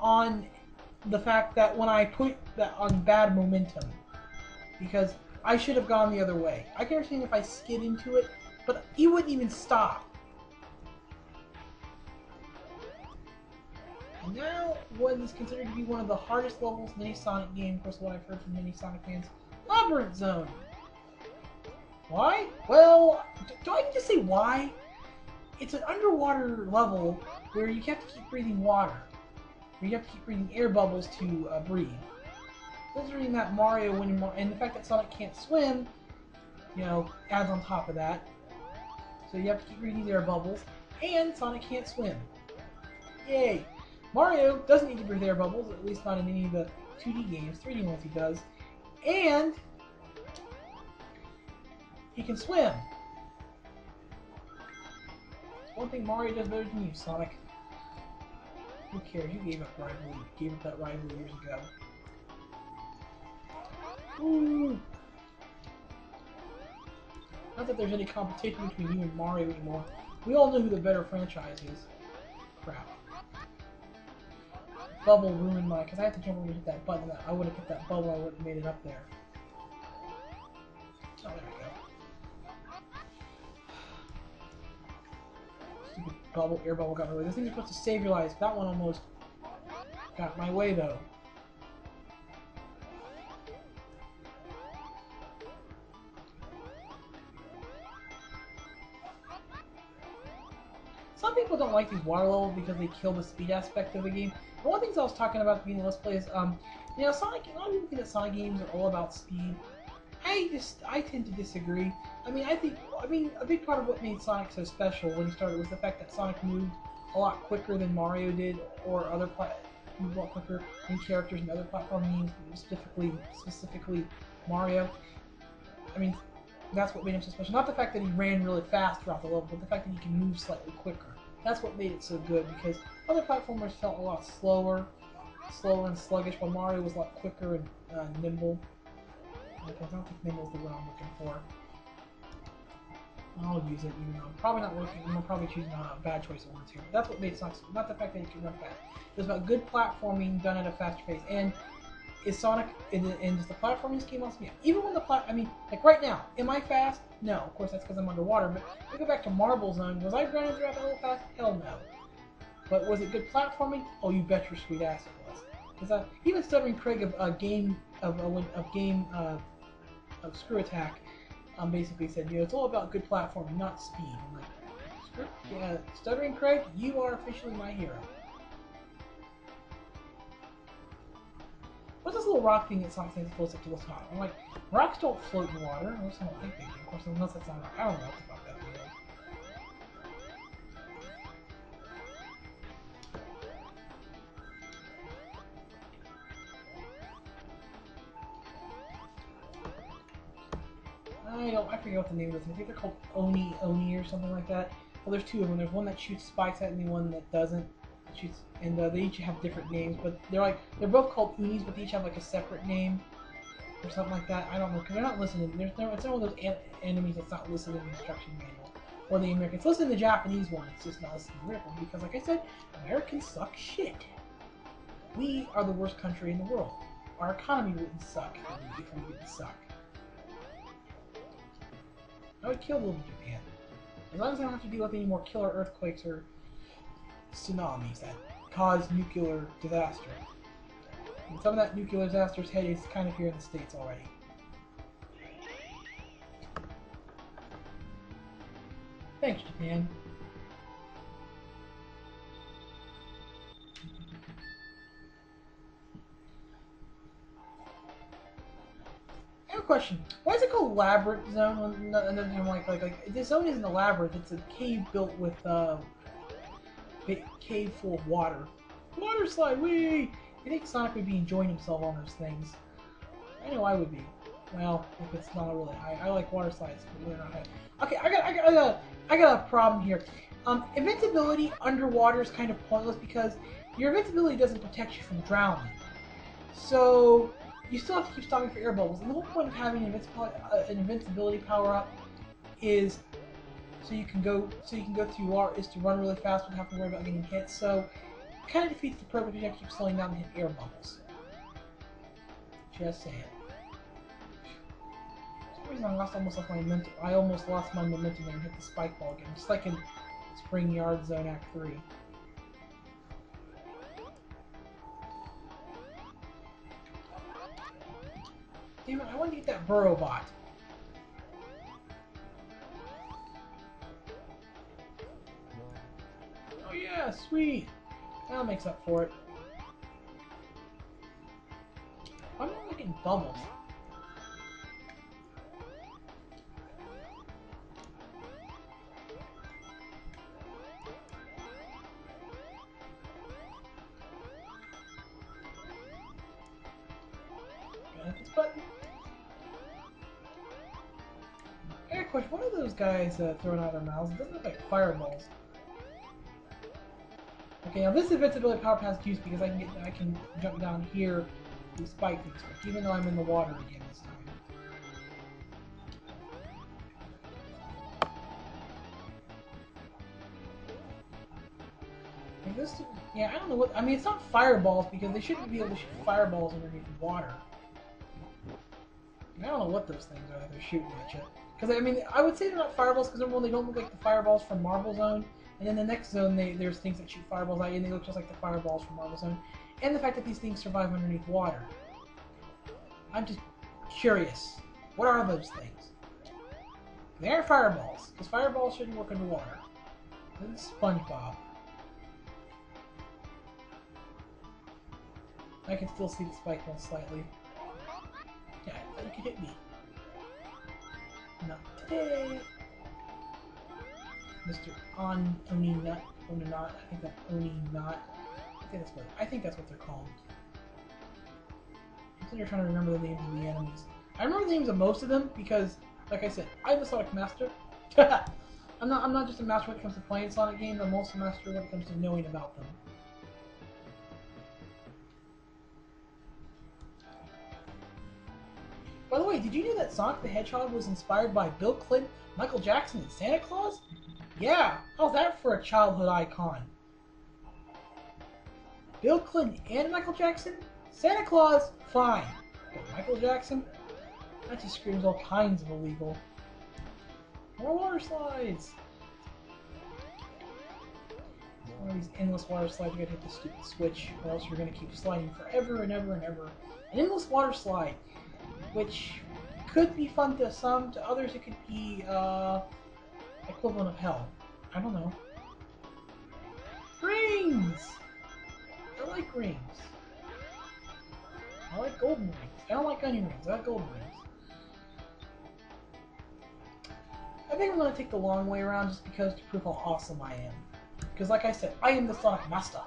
on the fact that when I put that on bad momentum, because I should have gone the other way. I can understand if I skid into it, but he wouldn't even stop. And now, what is considered to be one of the hardest levels in any Sonic game, of course what I've heard from many Sonic fans, Labyrinth Zone. Why? Well, do I need to say why? It's an underwater level where you have to keep breathing water. Where you have to keep breathing air bubbles to breathe. Considering that Mario, and the fact that Sonic can't swim, you know, adds on top of that. So you have to keep breathing these air bubbles, and Sonic can't swim. Yay! Mario doesn't need to breathe air bubbles, at least not in any of the 2D games. 3D ones he does. And he can swim. One thing Mario does better than you, Sonic. Who cares? You gave up rivalry. You gave up that rivalry years ago. Ooh. Not that there's any competition between you and Mario anymore. We all know who the better franchise is. Crap. Bubble ruined my... Because I had to jump over and hit that button. I would have hit that bubble, I would have made it up there. Oh, there we go. Stupid bubble, air bubble got my way. This thing's supposed to save your lives. That one almost got my way, though. Some people don't like these water levels because they kill the speed aspect of the game. And one of the things I was talking about at the beginning of Let's Play is, you know, Sonic, a lot of people think that Sonic games are all about speed. I tend to disagree. I mean, a big part of what made Sonic so special when he started was the fact that Sonic moved a lot quicker than Mario did, or moved a lot quicker than characters in other platform games, specifically Mario. I mean, that's what made him so special. Not the fact that he ran really fast throughout the level, but the fact that he can move slightly quicker. That's what made it so good, because other platformers felt a lot slower and sluggish, while Mario was a lot quicker and nimble. Okay, I don't think nimble is the word I'm looking for. I'll use it, even though I'm probably not working. I'm probably choosing a bad choice of words here. But that's what made Sonic, not the fact that he could run fast. It was about good platforming done at a faster pace. And is Sonic, and does the platforming scheme also me? Even when I mean, like right now, am I fast? No, of course that's because I'm underwater, but if we go back to Marble Zone, was I running throughout that little fast? Hell no. But was it good platforming? Oh, you bet your sweet ass it was. Because even Stuttering Craig of Screw Attack basically said, you know, it's all about good platforming, not speed. I'm like, yeah, Stuttering Craig, you are officially my hero. What's this little rock thing that Sonic Sand floats up to the top? I'm like, rocks don't float in water. Unless I don't think they do. Of course, unless that's not a rock. I don't know what the fuck that thing is. I forget what the name of this. I think they're called Oni or something like that. Well, there's two of them. There's one that shoots spikes at me, one that doesn't. And they each have different names, but they're both called Unis, but they each have like a separate name or something like that. I don't know, because they're not listening. It's not one of those enemies that's not listed in the instruction manual or the American. It's listed in the Japanese one. It's just not listed in the American one because, like I said, Americans suck shit. We are the worst country in the world. Our economy wouldn't suck if we didn't suck. I would kill little Japan. As long as I don't have to deal with any more killer earthquakes or tsunamis that cause nuclear disaster. And some of that nuclear disaster's head is kind of here in the States already. Thanks, Japan. I have a question. Why is it called Labyrinth Zone? Another time, like this zone isn't a labyrinth. It's a cave built with cave full of water. Water slide, whee! I think Sonic would be enjoying himself on those things. I know I would be. Well, if it's not really high. I like water slides, but they're not high. Okay, I got a problem here. Invincibility underwater is kind of pointless because your invincibility doesn't protect you from drowning. So you still have to keep stopping for air bubbles. And the whole point of having an invincibility power up is so you can go through water, is to run really fast without having to worry about getting hit. So kind of defeats the purpose because you have to keep slowing down and hit air bubbles. Just saying. For some reason, I almost lost my momentum and hit the spike ball again, just like in Spring Yard Zone Act 3. Damn it, I want to get that burrow bot. Oh yeah, sweet! That makes up for it. I'm not getting bubbles. Gotta hit this button. I got a question. What are those guys throwing out of their mouths? It doesn't look like fireballs. Okay, now this invincibility power pass is used because I can jump down here to spike things, even though I'm in the water again this time. Like this, yeah, I don't know what. I mean, it's not fireballs because they shouldn't be able to shoot fireballs underneath the water. I don't know what those things are that they're shooting at you. Because I mean, I would say they're not fireballs because number one, they don't look like the fireballs from Marble Zone. And then the next zone, there's things that shoot fireballs at you, and they look just like the fireballs from Marble Zone. And the fact that these things survive underneath water. I'm just curious. What are those things? They are fireballs, because fireballs shouldn't work underwater. This is SpongeBob. I can still see the spike one slightly. Yeah, I thought you could hit me. Not today. Mr. Oni Nut, Onanot, I think that's Oni Not. I think that's what they're called. I'm sitting here trying to remember the names of the enemies. I remember the names of most of them because, like I said, I'm a Sonic master. I'm not just a master when it comes to playing Sonic games. I'm also a master when it comes to knowing about them. By the way, did you know that Sonic the Hedgehog was inspired by Bill Clinton, Michael Jackson, and Santa Claus? Yeah, how's that for a childhood icon? Bill Clinton and Michael Jackson? Santa Claus? Fine. But Michael Jackson? That just screams all kinds of illegal. More water slides! One of these endless water slides, you gotta hit the stupid switch, or else you're gonna keep sliding forever and ever and ever. An endless water slide, which could be fun to some, to others it could be, equivalent of hell. I don't know. Rings! I like rings. I like golden rings. I don't like onion rings. I like golden rings. I think I'm going to take the long way around just because to prove how awesome I am. Because like I said, I am the Sonic Master.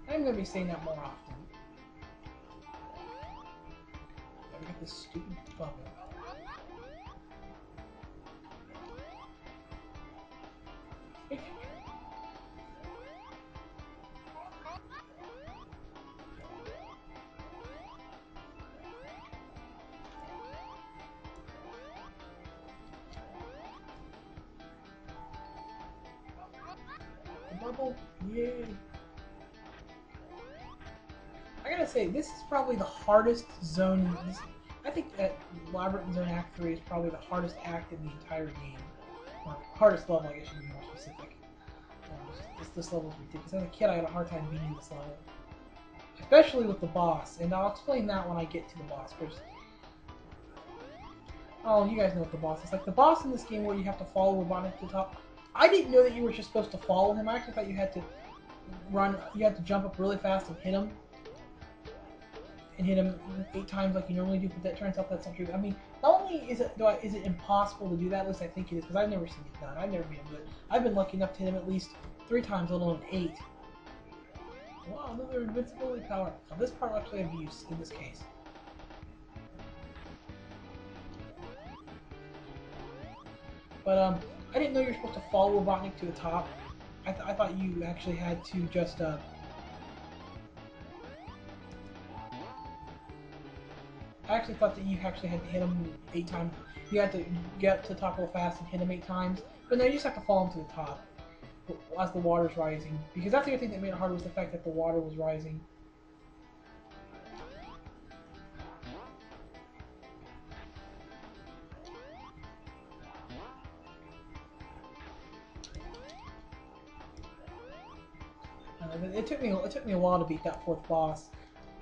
I'm going to be saying that more often. Gotta get this stupid bubble. Bubble, yay! I gotta say, this is probably the hardest zone. I think that Labyrinth Zone Act 3 is probably the hardest act in the entire game. Or hardest level, I guess you can be more specific. This level is ridiculous. As a kid, I had a hard time beating this level. Especially with the boss, and I'll explain that when I get to the boss first. Oh, you guys know what the boss is. Like, the boss in this game where you have to follow Robotnik to the top. I didn't know that you were just supposed to follow him. I actually thought you had to jump up really fast and hit him. And hit him 8 times like you normally do, but that turns out that's not true. I mean, not only is it impossible to do that, at least I think it is, because I've never seen it done. I've never been able to do it. I've been lucky enough to hit him at least 3 times, let alone 8. Wow, another invincibility power. Now this part will actually have use in this case. But, I didn't know you were supposed to follow Robotnik to the top. I thought you actually had to just, I actually thought that you actually had to hit him 8 times. You had to get up to the top real fast and hit him 8 times. But no, you just have to follow him to the top. as the water's rising. Because that's the other thing that made it hard was the fact that the water was rising. It took me a while to beat that fourth boss,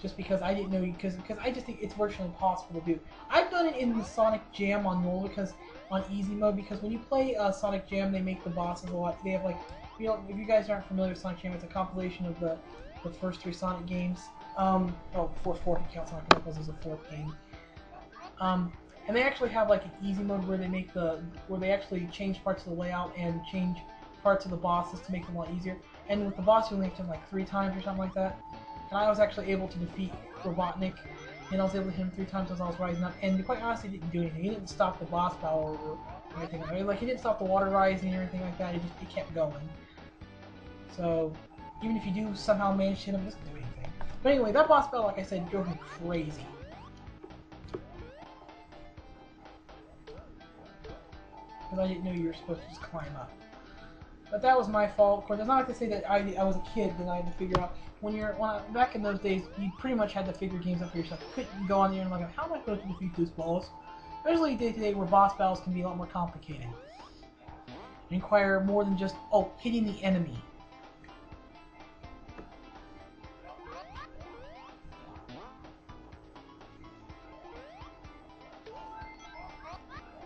just because I didn't know because I just think it's virtually impossible to do. I've done it in the Sonic Jam on normal because on easy mode because when you play Sonic Jam they make the bosses a lot. They have like if you guys aren't familiar with Sonic Jam, it's a compilation of the first 3 Sonic games. Fourth count Sonic Knuckles as a 4th game. And they actually have like an easy mode where they make where they actually change parts of the layout and change parts of the bosses to make them a lot easier. And with the boss, you only have to hit him like 3 times or something like that. And I was actually able to defeat Robotnik, and I was able to hit him 3 times as I was rising up. And quite honestly, he didn't do anything. He didn't stop the boss battle or anything. I mean, like he didn't stop the water rising or anything like that. It kept going. So even if you do somehow manage to hit him, it doesn't do anything. But anyway, that boss battle, like I said, drove me crazy. Because I didn't know you were supposed to just climb up. But that was my fault. Of course, it's not like to say that I was a kid and I had to figure out. Back in those days, you pretty much had to figure games out for yourself. You couldn't go on there and like, how am I supposed to defeat this boss? Especially day-to-day where boss battles can be a lot more complicated. They require more than just, hitting the enemy.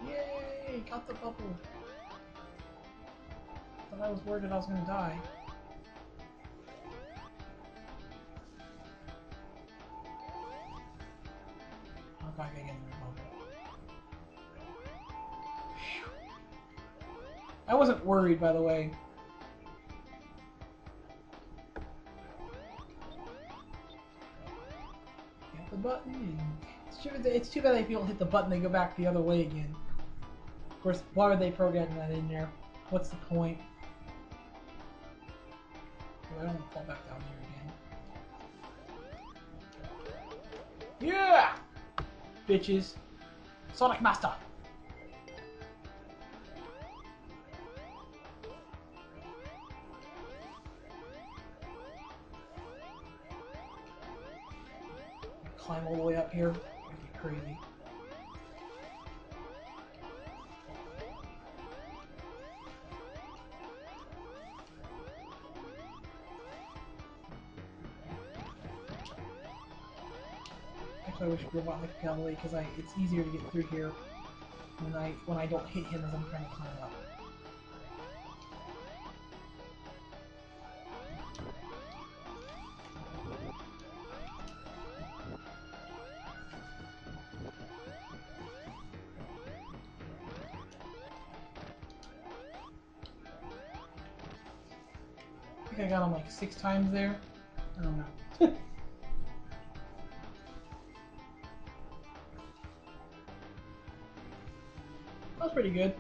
Yay! Got the bubble. I was worried that I was going to die. I'm not going to get in the bubble. I wasn't worried, by the way. Hit the button. It's too bad if you don't hit the button, they go back the other way again. Of course, why would they program that in there? What's the point? I don't want to fall back down here again. Yeah! Bitches. Sonic Master! Climb all the way up here. That'd be crazy. I wish Robotnik could get away because it's easier to get through here when I don't hit him as I'm trying to climb up. I think I got him like 6 times there. I don't know. That was pretty good.